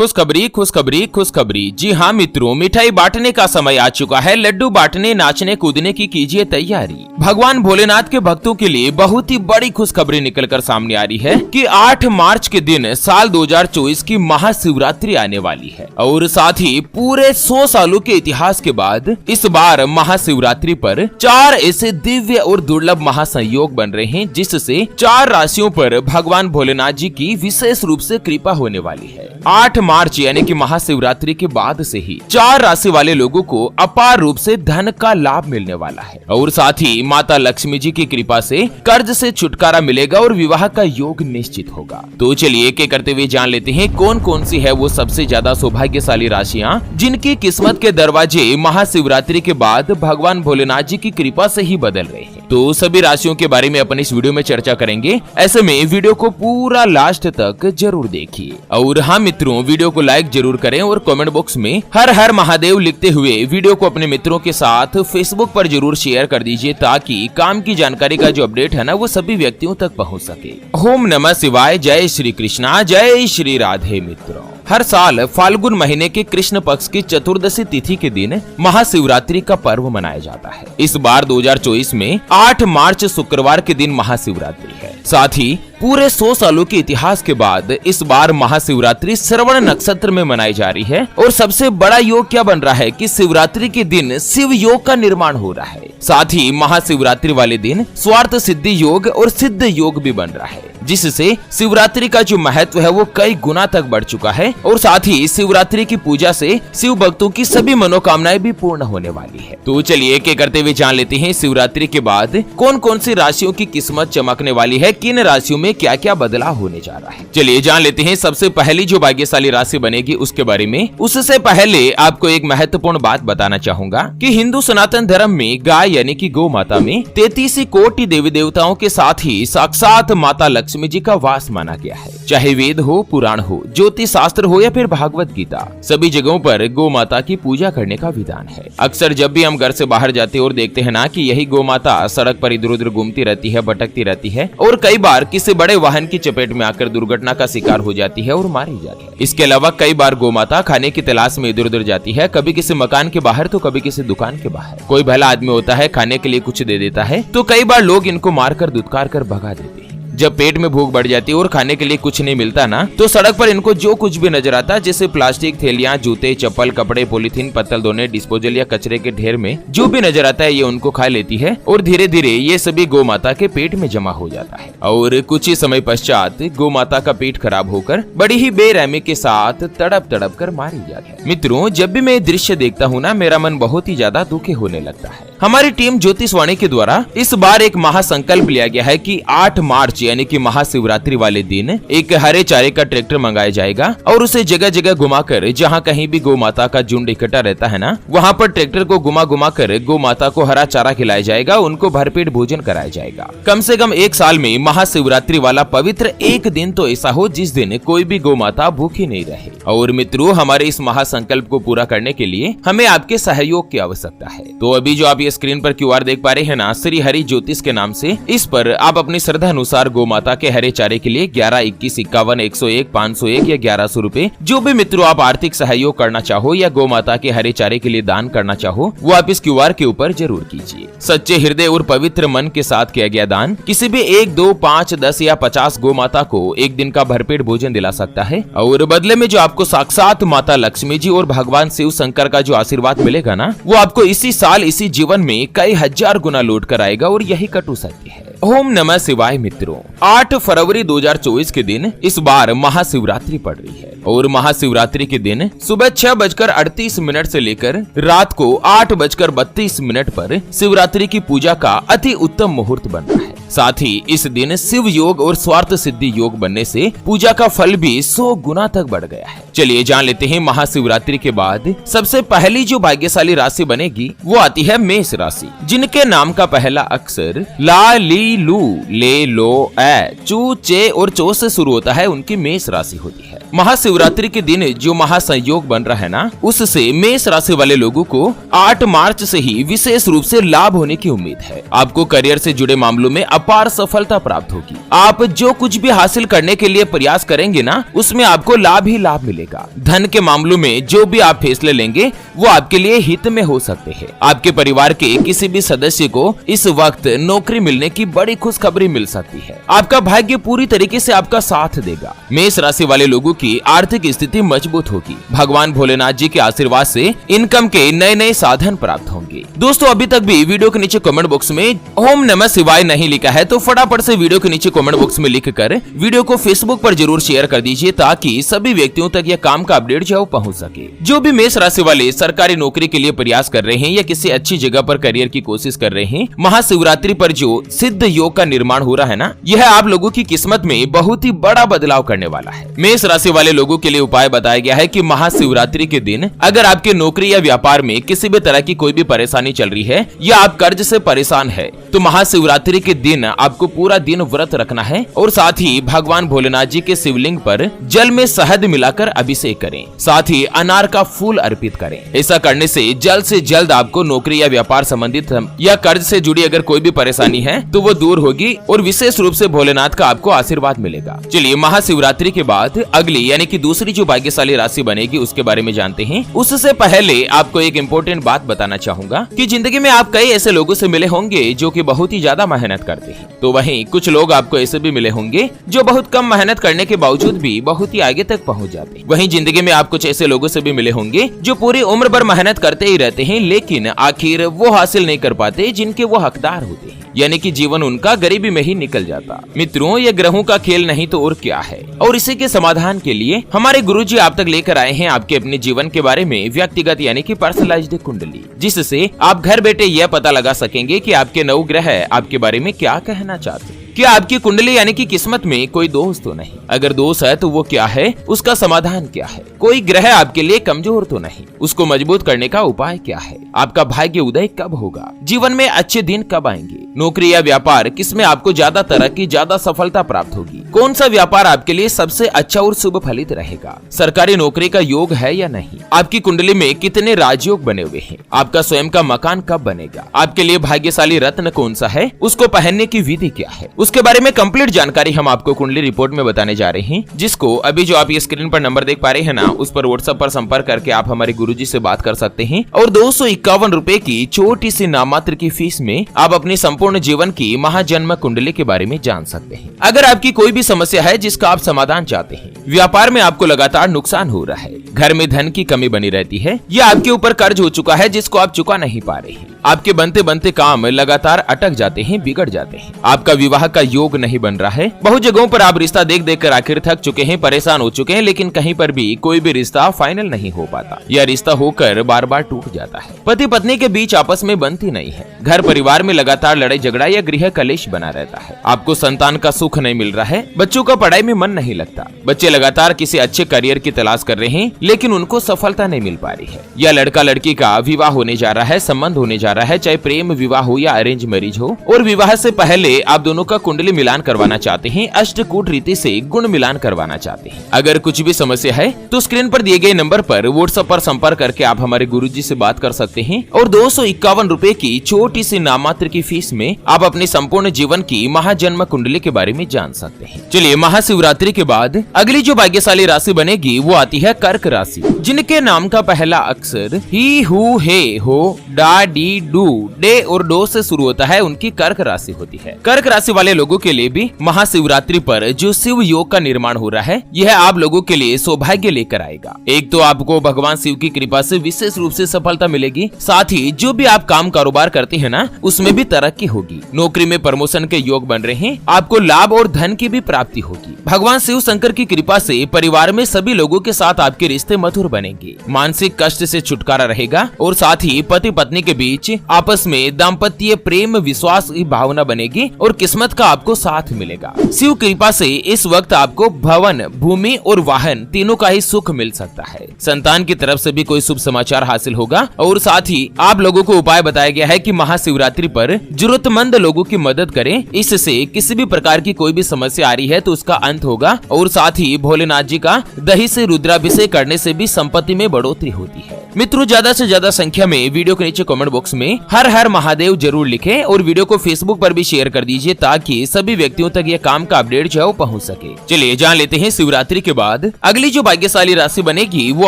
खुशखबरी खुशखबरी खुशखबरी। जी हाँ मित्रों, मिठाई बांटने का समय आ चुका है। लड्डू बांटने, नाचने कूदने की कीजिए तैयारी। भगवान भोलेनाथ के भक्तों के लिए बहुत ही बड़ी खुशखबरी निकलकर सामने आ रही है कि 8 मार्च के दिन साल 2024 की महाशिवरात्रि आने वाली है और साथ ही पूरे 100 सालों के इतिहास के बाद इस बार महाशिवरात्रि पर 4 ऐसे दिव्य और दुर्लभ महासंयोग बन रहे हैं, जिससे 4 राशियों पर भगवान भोलेनाथ जी की विशेष रूप से कृपा होने वाली है। 8 मार्च यानी कि महाशिवरात्रि के बाद से ही 4 राशि वाले लोगों को अपार रूप से धन का लाभ मिलने वाला है और साथ ही माता लक्ष्मी जी की कृपा से कर्ज से छुटकारा मिलेगा और विवाह का योग निश्चित होगा। तो चलिए एक एक करते हुए जान लेते हैं कौन कौन सी है वो सबसे ज्यादा सौभाग्यशाली राशियां जिनकी किस्मत के दरवाजे महाशिवरात्रि के बाद भगवान भोलेनाथ जी की कृपा से ही बदल रहे हैं। तो सभी राशियों के बारे में अपन इस वीडियो में चर्चा करेंगे, ऐसे में वीडियो को पूरा लास्ट तक जरूर देखिए। और हाँ मित्रों, वीडियो को लाइक जरूर करें और कमेंट बॉक्स में हर हर महादेव लिखते हुए वीडियो को अपने मित्रों के साथ फेसबुक पर जरूर शेयर कर दीजिए, ताकि काम की जानकारी का जो अपडेट है ना वो सभी व्यक्तियों तक पहुंच सके। ओम नमः शिवाय, जय श्री कृष्णा, जय श्री राधे। मित्रों, हर साल फाल्गुन महीने के कृष्ण पक्ष की चतुर्दशी तिथि के दिन महाशिवरात्रि का पर्व मनाया जाता है। इस बार 2024 में 8 मार्च शुक्रवार के दिन महाशिवरात्रि है। साथ ही पूरे 100 सालों के इतिहास के बाद इस बार महाशिवरात्रि श्रवण नक्षत्र में मनाई जा रही है और सबसे बड़ा योग क्या बन रहा है कि शिवरात्रि के दिन शिव योग का निर्माण हो रहा है। साथ ही महाशिवरात्रि वाले दिन स्वार्थ सिद्धि योग और सिद्ध योग भी बन रहा है, जिससे शिवरात्रि का जो महत्व है वो कई गुना तक बढ़ चुका है और साथ ही शिवरात्रि की पूजा से शिव भक्तों की सभी मनोकामनाएं भी पूर्ण होने वाली है। तो चलिए एक एक करते हुए जान लेते हैं शिवरात्रि के बाद कौन कौन सी राशियों की किस्मत चमकने वाली है, किन राशियों में क्या क्या बदलाव होने जा रहा है। चलिए जान लेते हैं सबसे पहली जो भाग्यशाली राशि बनेगी उसके बारे में। उससे पहले आपको एक महत्वपूर्ण बात बताना चाहूंगा कि हिंदू सनातन धर्म में गाय यानी कि गौ माता में 33 कोटि देवी देवताओं के साथ ही साक्षात माता लक्ष्मी जी का वास माना गया है। चाहे वेद हो, पुराण हो, ज्योतिष शास्त्र हो या फिर भागवत गीता, सभी जगहों पर गौ माता की पूजा करने का विधान है। अक्सर जब भी हम घर से बाहर जाते हैं और देखते हैं ना कि यही गौ माता सड़क पर इधर उधर घूमती रहती है, भटकती रहती है और कई बार किसी बड़े वाहन की चपेट में आकर दुर्घटना का शिकार हो जाती है और मारी जाती है। इसके अलावा कई बार गौ माता खाने की तलाश में इधर उधर जाती है, कभी किसी मकान के बाहर तो कभी किसी दुकान के बाहर। कोई भला आदमी होता है, खाने के लिए कुछ दे देता है तो कई बार लोग इनको मारकर दुत्कार कर भगा देते हैं। जब पेट में भूख बढ़ जाती है और खाने के लिए कुछ नहीं मिलता ना, तो सड़क पर इनको जो कुछ भी नजर आता है, जैसे प्लास्टिक थैलियां, जूते, चप्पल, कपड़े, पॉलीथीन, पत्तल धोने, डिस्पोजल या कचरे के ढेर में जो भी नजर आता है ये उनको खा लेती है और धीरे धीरे ये सभी गौ माता के पेट में जमा हो जाता है और कुछ ही समय पश्चात गौ माता का पेट खराब होकर बड़ी ही बेरहमी के साथ तड़प तड़प कर मारी जाती है। मित्रों, जब भी मैं ये दृश्य देखता हूँ ना, मेरा मन बहुत ही ज्यादा दुखी होने लगता है। हमारी टीम ज्योतिषवाणी के द्वारा इस बार एक महासंकल्प लिया गया है कि 8 मार्च यानी कि महाशिवरात्रि वाले दिन एक हरे चारे का ट्रैक्टर मंगाया जाएगा और उसे जगह जगह घुमाकर, जहां कहीं भी गौ माता का झुंड इकट्ठा रहता है ना, वहां पर ट्रैक्टर को घुमा घुमा कर गौ माता को हरा चारा खिलाया जाएगा, उनको भरपेट भोजन कराया जाएगा। कम से कम एक साल में महाशिवरात्रि वाला पवित्र एक दिन तो ऐसा हो जिस दिन कोई भी गौ माता भूखी नहीं रहे। और मित्रों, हमारे इस महासंकल्प को पूरा करने के लिए हमें आपके सहयोग की आवश्यकता है। तो अभी जो आप स्क्रीन पर QR देख पा रहे हैं ना, श्री हरि ज्योतिष के नाम से, इस पर आप अपनी श्रद्धा अनुसार गौ माता के हरे चारे के लिए 11, 21, 51, 101, 501 या 1100 रुपए, जो भी मित्रों आप आर्थिक सहयोग करना चाहो या गौ माता के हरे चारे के लिए दान करना चाहो, वो आप इस QR के ऊपर जरूर कीजिए। सच्चे हृदय और पवित्र मन के साथ किया गया दान किसी भी 1, 2, 5, 10 या 50 गौ माता को एक दिन का भरपेट भोजन दिला सकता है और बदले में जो आपको साक्षात माता लक्ष्मी जी और भगवान शिव शंकर का जो आशीर्वाद मिलेगा ना, वो आपको इसी साल इसी जीवन में कई हजार गुना लौट कर आएगा और यही कटु सत्य है। ओम नमः शिवाय। मित्रों, 8 फरवरी 2024 के दिन इस बार महाशिवरात्रि पड़ रही है और महाशिवरात्रि के दिन सुबह 6:38 से लेकर रात को 8:32 पर शिवरात्रि की पूजा का अति उत्तम मुहूर्त बन रहा है। साथ ही इस दिन शिव योग और स्वार्थ सिद्धि योग बनने से पूजा का फल भी 100 गुना तक बढ़ गया है। चलिए जान लेते हैं महाशिवरात्रि के बाद सबसे पहली जो भाग्यशाली राशि बनेगी वो आती है मेष राशि, जिनके नाम का पहला अक्षर ला, ली, लू, ले, लो, ए, चू, चे और चो से शुरू होता है, उनकी मेष राशि होती है। महाशिवरात्रि के दिन जो महासंयोग बन रहा है ना, उससे मेष राशि वाले लोगों को 8 मार्च से ही विशेष रूप से लाभ होने की उम्मीद है। आपको करियर से जुड़े मामलों में अपार सफलता प्राप्त होगी। आप जो कुछ भी हासिल करने के लिए प्रयास करेंगे ना, उसमें आपको लाभ ही लाभ मिलेगा। धन के मामलों में जो भी आप फैसले लेंगे वो आपके लिए हित में हो सकते हैं। आपके परिवार के किसी भी सदस्य को इस वक्त नौकरी मिलने की बड़ी खुशखबरी मिल सकती है। आपका भाग्य पूरी तरीके से आपका साथ देगा। मेष राशि वाले लोगों की आर्थिक स्थिति मजबूत होगी। भगवान भोलेनाथ जी के आशीर्वाद से इनकम के नए नए साधन प्राप्त होंगे। दोस्तों, अभी तक भी वीडियो के नीचे कमेंट बॉक्स में ओम नमः शिवाय नहीं लिखा है तो फटाफट से वीडियो के नीचे कमेंट बॉक्स में लिखकर वीडियो को फेसबुक पर जरूर शेयर कर दीजिए, ताकि सभी व्यक्तियों तक यह काम का अपडेट जो पहुंच सके। जो भी मेष राशि वाले सरकारी नौकरी के लिए प्रयास कर रहे हैं या किसी अच्छी जगह पर करियर की कोशिश कर रहे हैं, महाशिवरात्रि पर जो सिद्ध योग का निर्माण हो रहा है ना, यह आप लोगों की किस्मत में बहुत ही बड़ा बदलाव करने वाला है। मेष राशि वाले लोगों के लिए उपाय बताया गया है कि महाशिवरात्रि के दिन अगर आपके नौकरी या व्यापार में किसी भी तरह की कोई भी परेशानी चल रही है या आप कर्ज से परेशान है, तो महाशिवरात्रि के दिन आपको पूरा दिन व्रत रखना है और साथ ही भगवान भोलेनाथ जी के शिवलिंग पर जल में शहद मिलाकर अभिषेक करें। साथ ही अनार का फूल अर्पित करें। ऐसा करने से जल्द आपको नौकरी या व्यापार संबंधित या कर्ज से जुड़ी अगर कोई भी परेशानी है तो वो दूर होगी और विशेष रूप से भोलेनाथ का आपको आशीर्वाद मिलेगा। चलिए, महाशिवरात्रि के बाद अगली यानी कि दूसरी जो भाग्यशाली राशि बनेगी उसके बारे में जानते हैं। उससे पहले आपको एक इम्पोर्टेंट बात बताना चाहूंगा कि जिंदगी में आप कई ऐसे लोगों से मिले होंगे जो कि बहुत ही ज्यादा मेहनत करते हैं, तो वहीं कुछ लोग आपको ऐसे भी मिले होंगे जो बहुत कम मेहनत करने के बावजूद भी बहुत ही आगे तक पहुंच जाते हैं। वहीं जिंदगी में आप कुछ ऐसे लोगों से भी मिले होंगे जो पूरी उम्र भर मेहनत करते ही रहते हैं, लेकिन आखिर वो हासिल नहीं कर पाते जिनके वो हकदार होते हैं, यानी कि जीवन उनका गरीबी में ही निकल जाता। मित्रों, ये ग्रहों का खेल नहीं तो और क्या है। और इसी के समाधान के लिए हमारे गुरुजी आप तक लेकर आए हैं आपके अपने जीवन के बारे में व्यक्तिगत यानी कि पर्सनलाइज्ड कुंडली, जिससे आप घर बैठे यह पता लगा सकेंगे कि आपके 9 ग्रह आपके बारे में क्या कहना चाहते हैं। क्या आपकी कुंडली यानी कि किस्मत में कोई दोष तो नहीं? अगर दोष है तो वो क्या है, उसका समाधान क्या है? कोई ग्रह आपके लिए कमजोर तो नहीं, उसको मजबूत करने का उपाय क्या है? आपका भाग्य उदय कब होगा? जीवन में अच्छे दिन कब आएंगे? नौकरी या व्यापार किसमें आपको ज्यादा तरक्की, ज्यादा सफलता प्राप्त होगी? कौन सा व्यापार आपके लिए सबसे अच्छा और शुभ फलित रहेगा? सरकारी नौकरी का योग है या नहीं? आपकी कुंडली में कितने राजयोग बने हुए हैं? आपका स्वयं का मकान कब बनेगा? आपके लिए भाग्यशाली रत्न कौन सा है? उसको पहनने की विधि क्या है? उसके बारे में कंप्लीट जानकारी हम आपको कुंडली रिपोर्ट में बताने जा रहे हैं, जिसको अभी जो आप ये स्क्रीन पर नंबर देख पा रहे हैं ना, उस पर व्हाट्सएप पर संपर्क करके आप हमारे गुरुजी से बात कर सकते हैं और 251 रुपए की छोटी सी नाममात्र की फीस में आप अपनी संपूर्ण जीवन की महाजन्म कुंडली के बारे में जान सकते हैं। अगर आपकी कोई भी समस्या है जिसका आप समाधान चाहते हैं, व्यापार में आपको लगातार नुकसान हो रहा है, घर में धन की कमी बनी रहती है या आपके ऊपर कर्ज हो चुका है जिसको आप चुका नहीं पा रहे हैं, आपके बनते बनते काम लगातार अटक जाते हैं, बिगड़ जाते हैं, आपका विवाह का योग नहीं बन रहा है, बहुत जगहों पर आप रिश्ता देख देख कर आखिर थक चुके हैं, परेशान हो चुके हैं, लेकिन कहीं पर भी कोई भी रिश्ता फाइनल नहीं हो पाता या रिश्ता होकर बार बार टूट जाता है, पति पत्नी के बीच आपस में बनती नहीं है, घर परिवार में लगातार लड़ाई झगड़ा या गृह कलेश बना रहता है, आपको संतान का सुख नहीं मिल रहा है, बच्चों का पढ़ाई में मन नहीं लगता, बच्चे लगातार किसी अच्छे करियर की तलाश कर रहे हैं लेकिन उनको सफलता नहीं मिल पा रही है, या लड़का लड़की का विवाह होने जा रहा है, संबंध होने जा रहा है, चाहे प्रेम विवाह हो या अरेंज मैरिज हो, और विवाह से पहले आप दोनों का कुंडली मिलान करवाना चाहते हैं, अष्टकूट रीति से गुण मिलान करवाना चाहते हैं। अगर कुछ भी समस्या है तो स्क्रीन पर दिए गए नंबर पर व्हाट्सएप पर संपर्क करके आप हमारे गुरुजी से बात कर सकते हैं और 251 रुपए की छोटी सी नाममात्र की फीस में आप अपने संपूर्ण जीवन की महाजन्म कुंडली के बारे में जान सकते हैं। चलिए, महाशिवरात्रि के बाद अगली जो भाग्यशाली राशि बनेगी वो आती है कर्क राशि, जिनके नाम का पहला अक्षर ही, हु, हे, हो, डा, डी, डू, डे और डो से शुरू होता है, उनकी कर्क राशि होती है। कर्क राशि वाले लोगों के लिए भी महाशिवरात्रि पर जो शिव योग का निर्माण हो रहा है, यह आप लोगों के लिए सौभाग्य लेकर आएगा। एक तो आपको भगवान शिव की कृपा से विशेष रूप से सफलता मिलेगी, साथ ही जो भी आप काम कारोबार करते हैं ना, उसमें भी तरक्की होगी, नौकरी में प्रमोशन के योग बन रहे हैं, आपको लाभ और धन की भी प्राप्ति होगी। भगवान शिव शंकर की कृपा से परिवार में सभी लोगों के साथ आपके रिश्ते मधुर बनेंगे, मानसिक कष्ट से छुटकारा रहेगा और साथ ही पति पत्नी के बीच आपस में दाम्पत्य प्रेम विश्वास की भावना बनेगी और किस्मत का आपको साथ मिलेगा। शिव कृपा से इस वक्त आपको भवन, भूमि और वाहन तीनों का ही सुख मिल सकता है। संतान की तरफ से भी कोई शुभ समाचार हासिल होगा और साथ ही आप लोगों को उपाय बताया गया है कि महाशिवरात्रि पर जरूरत जरूरतमंद लोगों की मदद करें। इससे किसी भी प्रकार की कोई भी समस्या आ रही है तो उसका अंत होगा और साथ ही भोलेनाथ जी का दही से रुद्राभिषेक करने से भी संपत्ति में बढ़ोतरी होती है। मित्रों, ज्यादा से ज्यादा संख्या में वीडियो के नीचे कमेंट बॉक्स में हर हर महादेव जरूर लिखें और वीडियो को फेसबुक पर भी शेयर कर दीजिए ताकि सभी व्यक्तियों तक ये काम का अपडेट जो है वो पहुंच सके। चलिए जान लेते हैं शिवरात्रि के बाद अगली जो भाग्यशाली राशि बनेगी वो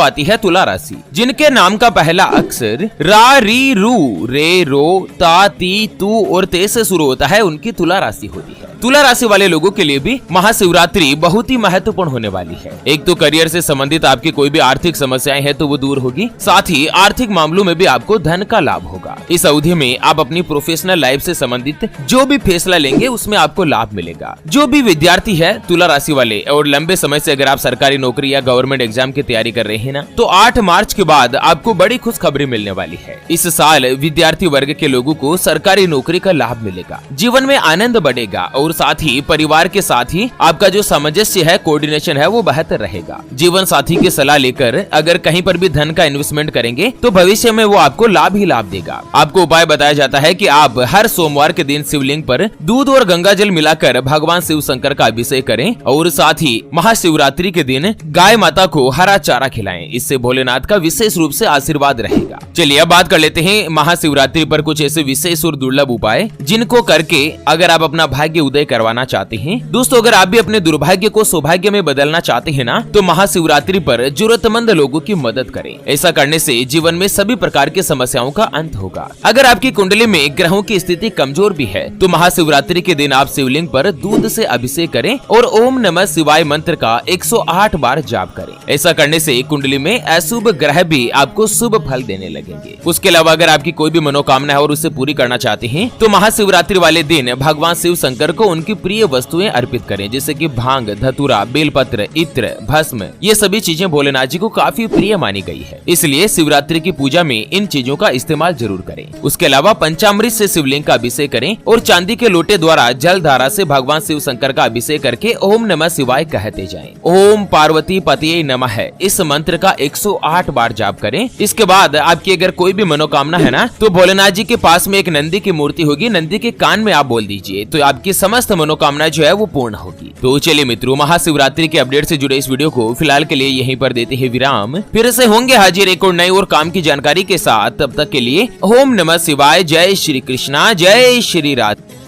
आती है तुला राशि। जिनके नाम का पहला अक्षर रा, री, रू, रे, रो, ता, ती, तू और ते से शुरू होता है, उनकी तुला राशि होती है। तुला राशि वाले लोगों के लिए भी महाशिवरात्रि बहुत ही महत्वपूर्ण होने वाली है। एक तो करियर से संबंधित आपकी कोई भी आर्थिक समस्याएं हैं तो वो दूर होगी, साथ ही आर्थिक मामलों में भी आपको धन का लाभ होगा। इस अवधि में आप अपनी प्रोफेशनल लाइफ से संबंधित जो भी फैसला लेंगे उसमें आपको लाभ मिलेगा। जो भी विद्यार्थी है तुला राशि वाले और लंबे समय से अगर आप सरकारी नौकरी या गवर्नमेंट एग्जाम की तैयारी कर रहे हैं ना, तो 8 मार्च के बाद आपको बड़ी खुशखबरी मिलने वाली है। इस साल विद्यार्थी वर्ग के लोगों को सरकारी नौकरी का लाभ मिलेगा, जीवन में आनंद बढ़ेगा और साथ ही परिवार के साथ ही आपका जो सामंजस्य है, कोऑर्डिनेशन है, वो बेहतर रहेगा। जीवन साथी की सलाह लेकर अगर कहीं पर भी धन का इन्वेस्टमेंट करेंगे तो भविष्य में वो आपको लाभ ही लाभ देगा। आपको उपाय बताया जाता है कि आप हर सोमवार के दिन शिवलिंग पर दूध और गंगा जल मिलाकर भगवान शिव शंकर का अभिषेक करें और साथ ही महाशिवरात्रि के दिन गाय माता को हरा चारा खिलाएं। इससे भोलेनाथ का विशेष रूप से आशीर्वाद रहेगा। चलिए अब बात कर लेते हैं महाशिवरात्रि पर कुछ ऐसे विशेष और दुर्लभ उपाय जिनको करके अगर आप अपना भाग्य उदय करवाना चाहते हैं। दोस्तों, अगर आप भी अपने दुर्भाग्य को सौभाग्य में बदलना चाहते हैं ना, तो महाशिवरात्रि पर जरूरतमंद लोगों की मदद करें। ऐसा करने से जीवन में सभी प्रकार की समस्याओं का अंत होगा। अगर आपकी कुंडली में ग्रहों की स्थिति कमजोर भी है तो महाशिवरात्रि के दिन आप शिवलिंग पर दूध से अभिषेक करें और ओम नमः शिवाय मंत्र का 108 बार जाप करें। ऐसा करने से कुंडली में अशुभ ग्रह भी आपको शुभ फल देने लगेंगे। उसके अलावा अगर आपकी कोई भी मनोकामना है और उसे पूरी करना चाहते हैं तो महाशिवरात्रि वाले दिन भगवान शिव शंकर को उनकी प्रिय वस्तुएं अर्पित करें, जैसे कि भांग, धतूरा, बेलपत्र, इत्र, भस्म। ये सभी चीजें भोलेनाथ जी को काफी प्रिय मानी गई है, इसलिए शिवरात्रि की पूजा में इन चीजों का इस्तेमाल जरूर करें। उसके अलावा पंचामृत से शिवलिंग का अभिषेक करें और चांदी के लोटे द्वारा जल धारा से भगवान शिव शंकर का अभिषेक करके ओम नमः शिवाय कहते जाएं। ओम पार्वती पतिये नमः इस मंत्र का 108 बार जाप करें। इसके बाद आपकी अगर कोई भी मनोकामना है ना, तो भोलेनाथ जी के पास में एक नंदी की मूर्ति होगी, नंदी के कान में आप बोल दीजिए तो आपकी समस्त मनोकामना जो है वो पूर्ण होगी। तो चलिए मित्रों, महाशिवरात्रि के अपडेट से जुड़े इस वीडियो को फिलहाल के लिए यहीं पर देते हैं विराम। फिर से होंगे हाजिर एक और नई और काम की जानकारी के साथ। तब तक के लिए ओम नमः शिवाय। जय श्री कृष्णा, जय श्री राधे।